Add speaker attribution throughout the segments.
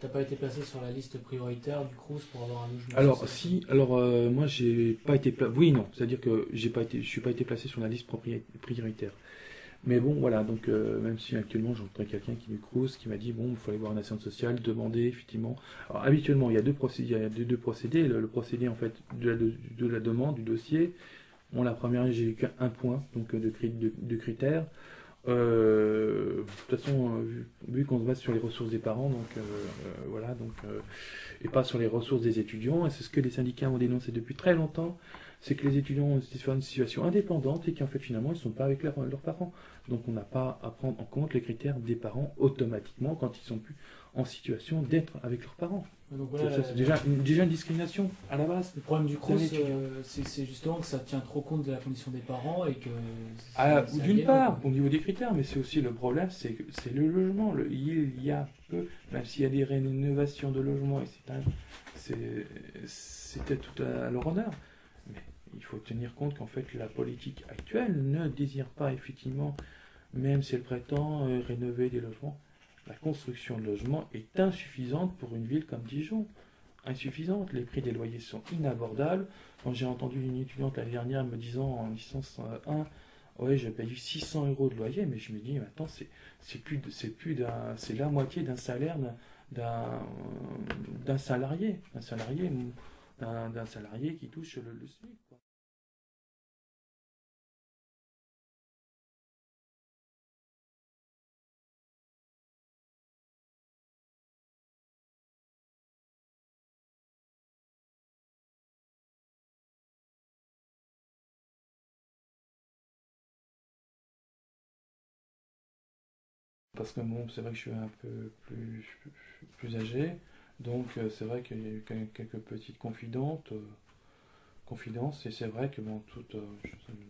Speaker 1: t'as pas été placé sur la liste prioritaire du Crous pour avoir un logement
Speaker 2: Alors,
Speaker 1: social?
Speaker 2: si, alors moi, j'ai pas été oui, non, c'est-à-dire que je suis pas été placé sur la liste prioritaire. Mais bon, voilà, donc même si actuellement j'entends quelqu'un qui me crouse, qui m'a dit bon, il faut aller voir un assistante sociale, demander effectivement. Alors habituellement, il y a deux procédés, deux procédés. Le procédé en fait de la demande du dossier. Bon, la première, j'ai eu qu'un point donc de critères. De toute façon, vu qu'on se base sur les ressources des parents, donc voilà, donc et pas sur les ressources des étudiants. Et c'est ce que les syndicats ont dénoncé depuis très longtemps, c'est que les étudiants ont une situation indépendante et qu'en fait finalement ils ne sont pas avec leurs parents. Donc on n'a pas à prendre en compte les critères des parents automatiquement quand ils sont plus en situation d'être avec leurs parents.
Speaker 1: Donc voilà,
Speaker 2: C'est déjà une discrimination à la base.
Speaker 1: le problème du
Speaker 2: d'un
Speaker 1: Crous,
Speaker 2: étudiant.
Speaker 1: c'est justement que ça tient trop compte de la condition des parents et que c'est
Speaker 2: D'une
Speaker 1: aliénant,
Speaker 2: part,
Speaker 1: quoi.
Speaker 2: au niveau des critères, mais c'est aussi le problème, c'est le logement. Il y a peu, même s'il y a des rénovations de logements, et c'était tout à leur honneur. Mais il faut tenir compte qu'en fait, la politique actuelle ne désire pas effectivement, même si elle prétend rénover des logements, la construction de logements est insuffisante pour une ville comme Dijon. Insuffisante. Les prix des loyers sont inabordables. Quand j'ai entendu une étudiante l'année dernière me disant en licence 1, ouais, j'ai payé 600 euros de loyer, mais je me dis, mais attends, c'est la moitié d'un salaire d'un salarié, d'un salarié qui touche le SMIC, quoi. Parce que bon, c'est vrai que je suis un peu plus âgé, donc c'est vrai qu'il y a eu quelques petites confidences, et c'est vrai que bon,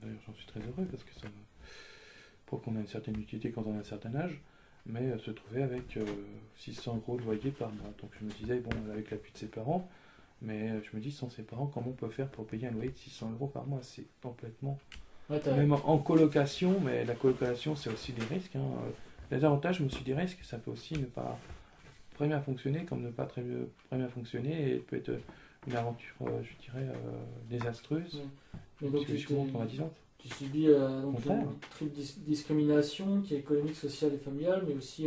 Speaker 2: d'ailleurs j'en suis très heureux parce que ça pour qu'on ait une certaine utilité quand on a un certain âge, mais se trouver avec 600 euros de loyer par mois. Donc je me disais, bon, avec l'appui de ses parents, mais je me dis, sans ses parents, comment on peut faire pour payer un loyer de 600 euros par mois? C'est complètement.
Speaker 1: Ouais,
Speaker 2: Même en colocation, mais la colocation, c'est aussi des risques, hein. Les avantages, mais aussi des risques, ça peut aussi ne pas très bien fonctionner, comme ne pas très bien fonctionner, et peut être une aventure, je dirais, désastreuse,
Speaker 1: Mais donc
Speaker 2: psychologiquement traumatisante.
Speaker 1: tu subis donc
Speaker 2: Contraire.
Speaker 1: une triple discrimination qui est économique, sociale et familiale, mais aussi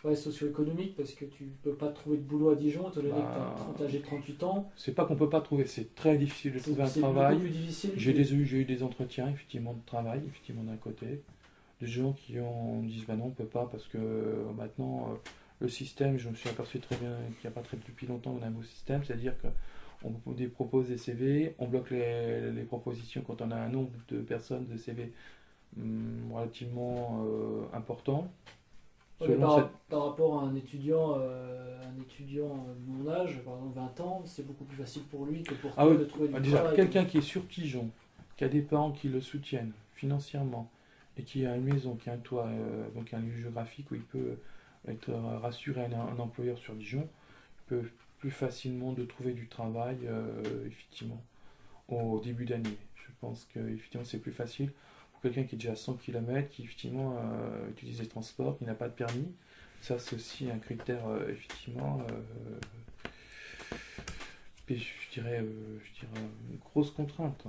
Speaker 1: ouais, socio-économique, parce que tu peux pas trouver de boulot à Dijon, étant donné que tu as âgé de 38 ans.
Speaker 2: C'est pas qu'on peut pas trouver, c'est très difficile de trouver un
Speaker 1: C'est beaucoup
Speaker 2: travail.
Speaker 1: plus difficile.
Speaker 2: J'ai eu des entretiens, effectivement, de travail, effectivement, d'un côté. Des gens qui disent, bah non, on peut pas, parce que maintenant, le système, je me suis aperçu très bien qu'il n'y a pas depuis longtemps qu'on a un nouveau système, c'est-à-dire qu'on propose des CV, on bloque les propositions quand on a un nombre de personnes de CV relativement important.
Speaker 1: Ouais, mais
Speaker 2: Selon
Speaker 1: par rapport à un étudiant de mon âge, par exemple 20 ans, c'est beaucoup plus facile pour lui que pour
Speaker 2: Ah
Speaker 1: toi
Speaker 2: oui,
Speaker 1: de trouver du
Speaker 2: déjà,
Speaker 1: travail.
Speaker 2: quelqu'un qui est sur Dijon, qui a des parents qui le soutiennent financièrement, et qui a une maison, qui a un toit, donc un lieu géographique où il peut être rassuré un employeur sur Dijon, il peut plus facilement de trouver du travail, effectivement, au début d'année. Je pense que effectivement, c'est plus facile pour quelqu'un qui est déjà à 100 km, qui effectivement utilise les transports, qui n'a pas de permis. Ça, c'est aussi un critère, effectivement, je dirais une grosse contrainte.